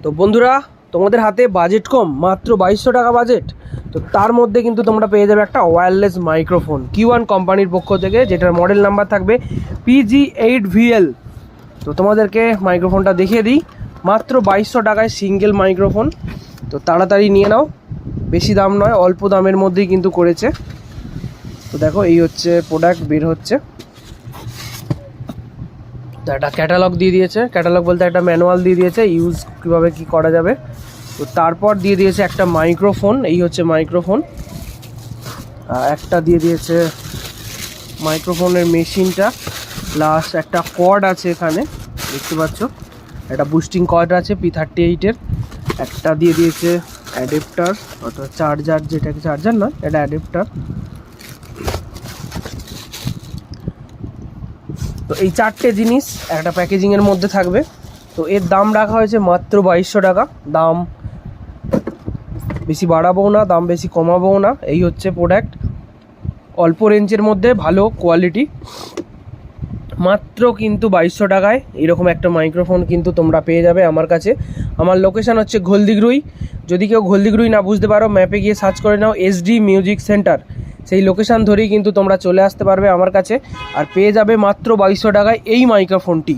তো বন্ধুরা, তোমাদের হাতে বাজেট কম, মাত্র 2200 টাকা বাজেট। তো তার মধ্যে কিন্তু তোমরা পেয়ে যাবে একটা ওয়্যারলেস মাইক্রোফোন Q1 কোম্পানির পক্ষ থেকে, যেটার মডেল নাম্বার থাকবে PG8VL। তো তোমাদেরকে মাইক্রোফোনটা দেখিয়ে দিই। মাত্র 2200 টাকায় সিঙ্গেল মাইক্রোফোন। তো তাড়াতাড়ি নিয়ে নাও, বেশি দাম নয়, অল্প দামের মধ্যেই কিন্তু করেছে। তো দেখো, এই হচ্ছে প্রোডাক্ট বের হচ্ছে। তো একটা ক্যাটালগ দিয়ে দিয়েছে, ক্যাটালগ বলতে একটা ম্যানুয়াল দিয়ে দিয়েছে ইউজ কীভাবে কী করা যাবে। তো তারপর দিয়ে দিয়েছে একটা মাইক্রোফোন, এই হচ্ছে মাইক্রোফোন। একটা দিয়ে দিয়েছে মাইক্রোফোনের মেশিনটা, প্লাস একটা কর্ড আছে এখানে দেখতে পাচ্ছ, একটা বুস্টিং কর্ড আছে P38-এর। একটা দিয়ে দিয়েছে অ্যাডাপ্টার, অর্থাৎ চার্জার, যেটাকে চার্জার না, এটা অ্যাডাপ্টার। তো এই চারটে জিনিস একটা প্যাকেজিংয়ের মধ্যে থাকবে। তো এর দাম রাখা হয়েছে মাত্র 2200 টাকা। দাম বেশি বাড়াবো না, দাম বেশি কমাবো না। এই হচ্ছে প্রোডাক্ট, অল্প রেঞ্জের মধ্যে ভালো কোয়ালিটি, মাত্র কিন্তু 2200 টাকায় এরকম একটা মাইক্রোফোন কিন্তু তোমরা পেয়ে যাবে আমার কাছে। আমার লোকেশান হচ্ছে ঘোলদিঘরুই। যদি কেউ ঘোলদিঘরুই না বুঝতে পারো, ম্যাপে গিয়ে সার্চ করে নাও SD মিউজিক সেন্টার, সেই লোকেশান ধরেই কিন্তু তোমরা চলে আসতে পারবে আমার কাছে, আর পেয়ে যাবে মাত্র 2200 টাকায় এই মাইক্রোফোনটি।